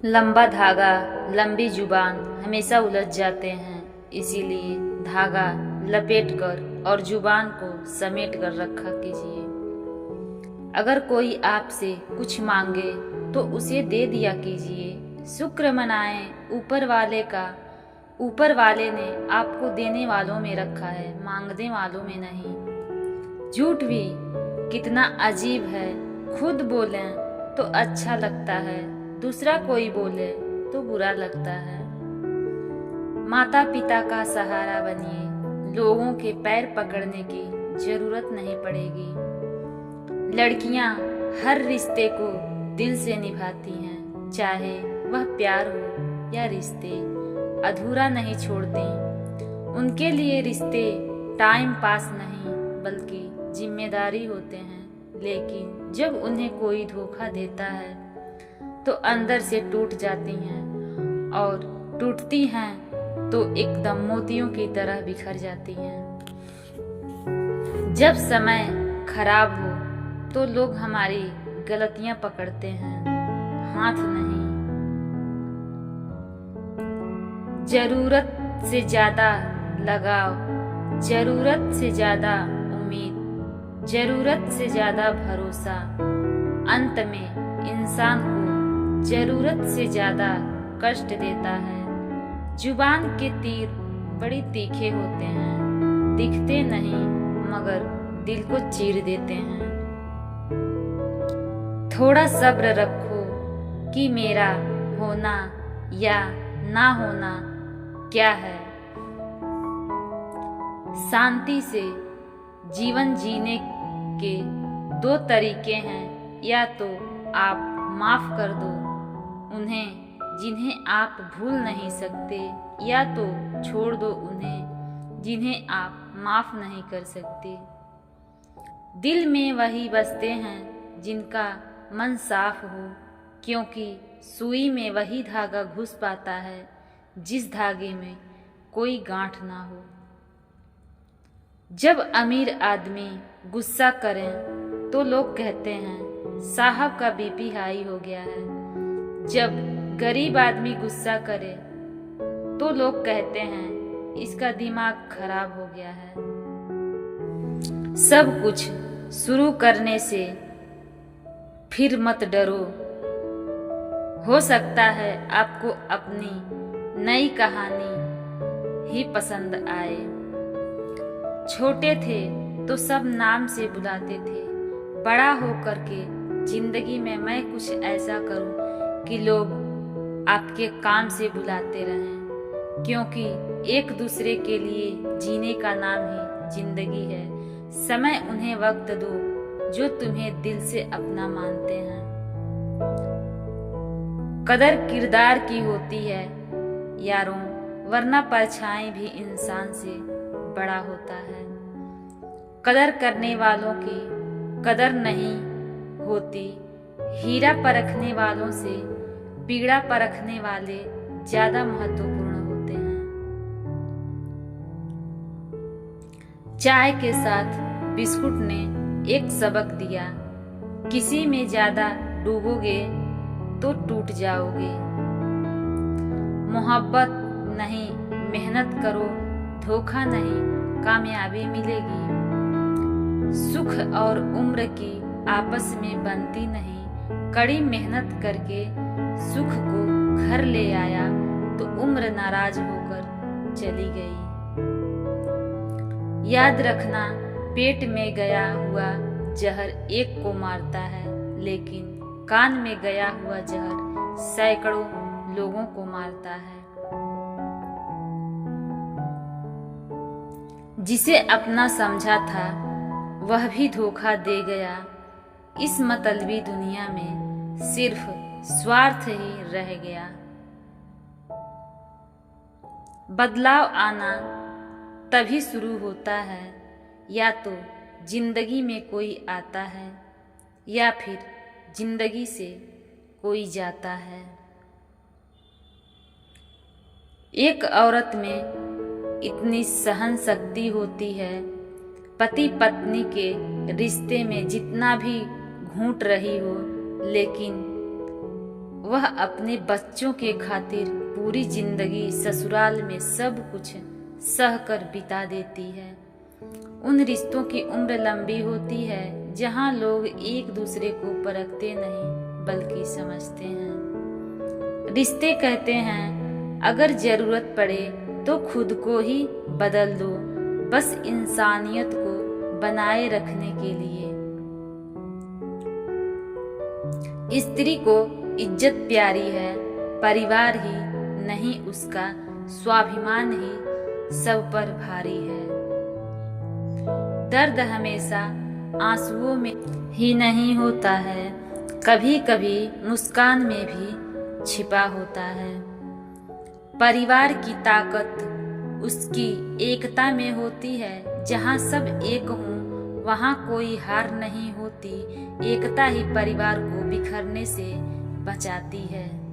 लंबा धागा, लंबी जुबान हमेशा उलझ जाते हैं। इसीलिए धागा लपेट कर और जुबान को समेट कर रखा कीजिए। अगर कोई आपसे कुछ मांगे तो उसे दे दिया कीजिए। शुक्र मनाएं ऊपर वाले का, ऊपर वाले ने आपको देने वालों में रखा है, मांगने वालों में नहीं। झूठ भी कितना अजीब है, खुद बोलें तो अच्छा लगता है, दूसरा कोई बोले तो बुरा लगता है। माता पिता का सहारा बनिए, लोगों के पैर पकड़ने की जरूरत नहीं पड़ेगी। लड़कियां हर रिश्ते को दिल से निभाती हैं, चाहे वह प्यार हो या रिश्ते, अधूरा नहीं छोड़ती। उनके लिए रिश्ते टाइम पास नहीं बल्कि जिम्मेदारी होते हैं। लेकिन जब उन्हें कोई धोखा देता है तो अंदर से टूट जाती हैं, और टूटती हैं तो एकदम मोतियों की तरह बिखर जाती हैं। जब समय खराब हो तो लोग हमारी गलतियां पकड़ते हैं, हाथ नहीं। जरूरत से ज्यादा लगाव, जरूरत से ज्यादा उम्मीद, जरूरत से ज्यादा भरोसा, अंत में इंसान को जरूरत से ज्यादा कष्ट देता है। जुबान के तीर बड़ी तीखे होते हैं, दिखते नहीं मगर दिल को चीर देते हैं। थोड़ा सब्र रखो कि मेरा होना या ना होना क्या है। शांति से जीवन जीने के दो तरीके हैं, या तो आप माफ कर दो उन्हें जिन्हें आप भूल नहीं सकते, या तो छोड़ दो उन्हें जिन्हें आप माफ नहीं कर सकते। दिल में वही बसते हैं जिनका मन साफ हो, क्योंकि सुई में वही धागा घुस पाता है जिस धागे में कोई गांठ ना हो। जब अमीर आदमी गुस्सा करें तो लोग कहते हैं साहब का बीपी हाई हो गया है। जब गरीब आदमी गुस्सा करे तो लोग कहते हैं इसका दिमाग खराब हो गया है। सब कुछ शुरू करने से फिर मत डरो, हो सकता है आपको अपनी नई कहानी ही पसंद आए। छोटे थे तो सब नाम से बुलाते थे, बड़ा होकर के जिंदगी में मैं कुछ ऐसा करूं कि लोग आपके काम से बुलाते रहें, क्योंकि एक दूसरे के लिए जीने का नाम ही जिंदगी है। समय उन्हें वक्त दो जो तुम्हें दिल से अपना मानते हैं। कदर किरदार की होती है यारों, वरना परछाई भी इंसान से बड़ा होता है। कदर करने वालों की कदर नहीं होती, हीरा परखने वालों से पीड़ा परखने वाले ज्यादा महत्वपूर्ण होते हैं। चाय के साथ बिस्कुट ने एक सबक दिया, किसी में ज्यादा डूबोगे तो टूट जाओगे। मोहब्बत नहीं, मेहनत करो, धोखा नहीं, कामयाबी मिलेगी। सुख और उम्र की आपस में बनती नहीं, कड़ी मेहनत करके सुख को घर ले आया तो उम्र नाराज होकर चली गई। याद रखना, पेट में गया हुआ जहर एक को मारता है, लेकिन कान में गया हुआ जहर सैकड़ों लोगों को मारता है। जिसे अपना समझा था वह भी धोखा दे गया। इस मतलबी दुनिया में सिर्फ स्वार्थ ही रह गया। बदलाव आना तभी शुरू होता है, या तो जिंदगी में कोई आता है या फिर जिंदगी से कोई जाता है। एक औरत में इतनी सहन शक्ति होती है, पति पत्नी के रिश्ते में जितना भी घूट रही हो, लेकिन वह अपने बच्चों के खातिर पूरी जिंदगी ससुराल में सब कुछ सहकर बिता देती है। उन रिश्तों की उम्र लंबी होती है जहां लोग एक दूसरे को परखते नहीं बल्कि समझते हैं। रिश्ते कहते हैं अगर जरूरत पड़े तो खुद को ही बदल दो, बस इंसानियत को बनाए रखने के लिए। स्त्री को इज्जत प्यारी है, परिवार ही नहीं उसका स्वाभिमान ही सब पर भारी है। दर्द हमेशा आंसुओं में ही नहीं होता है, कभी कभी मुस्कान में भी छिपा होता है। परिवार की ताकत उसकी एकता में होती है, जहाँ सब एक हों वहाँ कोई हार नहीं होती। एकता ही परिवार को बिखरने से बचाती है।